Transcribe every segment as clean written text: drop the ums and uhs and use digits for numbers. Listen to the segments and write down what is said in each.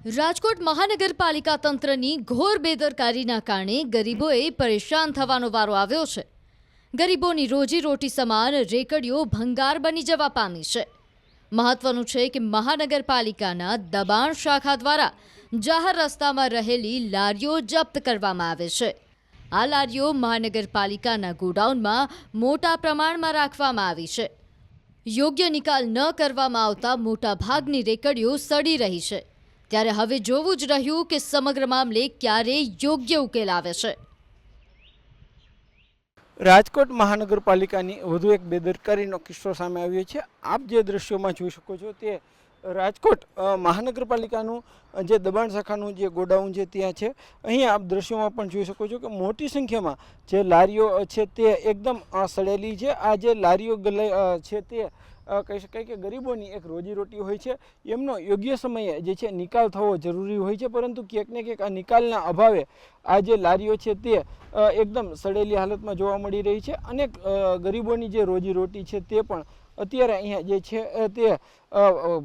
રાજકોટ મહાનગરપાલિકા તંત્રની ઘોર બેદરકારીના કારણે ગરીબોએ પરેશાન થવાનો વારો આવ્યો છે। ગરીબોની રોજીરોટી સમાન રેકડીઓ ભંગાર બની જવા પામી છે। મહત્વનું છે કે મહાનગરપાલિકાના દબાણ શાખા દ્વારા જાહેર રસ્તામાં રહેલી લારીઓ જપ્ત કરવામાં આવે છે। આ લારીઓ મહાનગરપાલિકાના ગોડાઉનમાં મોટા પ્રમાણમાં રાખવામાં આવી છે। યોગ્ય નિકાલ ન કરવામાં આવતા મોટા ભાગની રેકડીઓ સડી રહી છે। ત્યારે હવે જોવું જ રહ્યું કે સમગ્ર મામલે ક્યારે યોગ્ય ઉકેલ આવે છે। રાજકોટ મહાનગરપાલિકાની વધુ એક બેદરકારીનો કિસ્સો સામે આવ્યો છે। આપ જે દ્રશ્યોમાં જોઈ શકો છો તે રાજકોટ મહાનગરપાલિકાનું જે દબાણ શાખાનું જે ગોડાઉન છે ત્યાં છે। અહીં આપ દ્રશ્યોમાં પણ જોઈ શકો છો કે મોટી સંખ્યામાં જે લારીઓ છે તે એકદમ સડેલી છે। આ જે લારીઓ છે તે કહી શકાય કે ગરીબોની એક રોજીરોટી હોય છે, એમનો યોગ્ય સમયે જે છે નિકાલ થવો જરૂરી હોય છે, પરંતુ ક્યાંક ને ક્યાંક આ નિકાલના અભાવે આ જે લારીઓ છે તે એકદમ સડેલી હાલતમાં જોવા મળી રહી છે। અનેક ગરીબોની જે રોજીરોટી છે તે પણ અત્યારે અહીંયા જે છે તે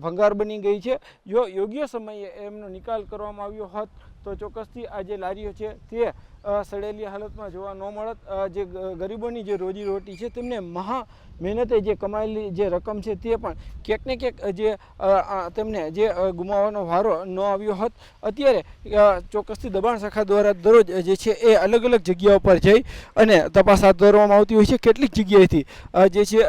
ભંગાર બની ગઈ છે। જો યોગ્ય સમયે એમનો નિકાલ કરવામાં આવ્યો હોત તો ચોક્કસથી આ જે લારીઓ છે તે સડેલી હાલતમાં જોવા ન મળત। જે ગરીબોની જે રોજીરોટી છે તેમને મહા મહેનતે જે કમાયેલી જે રકમ છે તે પણ ક્યાંક ને ક્યાંક જે તેમને જે ગુમાવવાનો વારો ન આવ્યો હોત। અત્યારે ચોક્કસથી દબાણ શાખા દ્વારા દરરોજ જે છે એ અલગ અલગ જગ્યાઓ પર જઈ અને તપાસ હાથ ધરવામાં આવતી હોય છે। કેટલીક જગ્યાએથી જે છે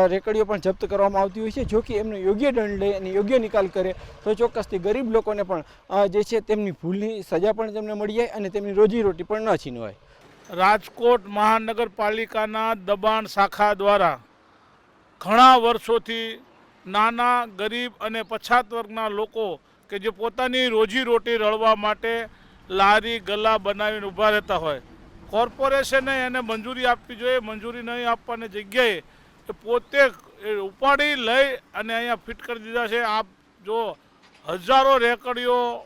રેકડીઓ પણ જપ્ત કરવામાં આવતી હોય છે। જો કે એમનો યોગ્ય દંડ લે અને યોગ્ય નિકાલ કરે તો ચોક્કસથી ગરીબ લોકોને પણ જે છે તેમની ભૂલની સજા પણ તેમને મળી જાય અને તેમની રોજીરોટી પણ ન છીનવાય। રાજકોટ મહાનગરપાલિકાના દબાણ શાખા દ્વારા ઘણા વર્ષોથી નાના ગરીબ અને પછાત વર્ગના લોકો કે જે પોતાની રોજીરોટી રળવા માટે લારી ગલ્લા બનાવીને ઊભા રહેતા હોય, કોર્પોરેશને એને મંજૂરી આપવી જોઈએ। મંજૂરી નહીં આપવાની જગ્યાએ એ પોતે ઉપાડી લઈ અને અહીંયા ફિટ કરી દીધા છે। આપ જો હજારો રેકડીઓ,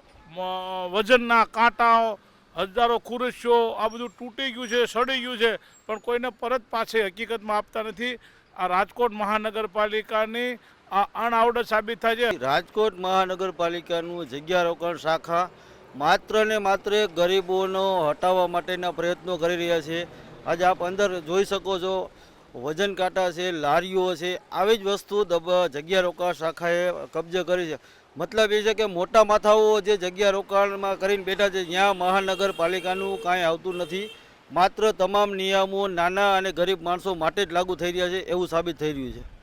વજનના કાંટાઓ, હજારો ખુરશીઓ, આ બધું તૂટી ગયું છે, સડી ગયું છે, પણ કોઈને પરત પાછી હકીકતમાં આપતા નથી। આ રાજકોટ મહાનગરપાલિકાની આ અણઆવડત સાબિત થાય છે। રાજકોટ મહાનગરપાલિકાનું જગ્યા રોકાણ શાખા માત્ર ને માત્ર ગરીબોનો હટાવવા માટેના પ્રયત્નો કરી રહ્યા છે। આજે આપ અંદર જોઈ શકો છો, વજન કાંટા છે, લારીઓ છે, આવી જ વસ્તુ જગ્યા રોકાણ શાખાએ કબજે કરી છે। મતલબ એ છે કે મોટા માથાઓ જે જગ્યા રોકાણમાં કરીને બેઠા છે, જ્યાં મહાનગરપાલિકાનું કાંઈ આવતું નથી। માત્ર તમામ નિયમો નાના અને ગરીબ માણસો માટે જ લાગુ થઈ રહ્યા છે એવું સાબિત થઈ રહ્યું છે।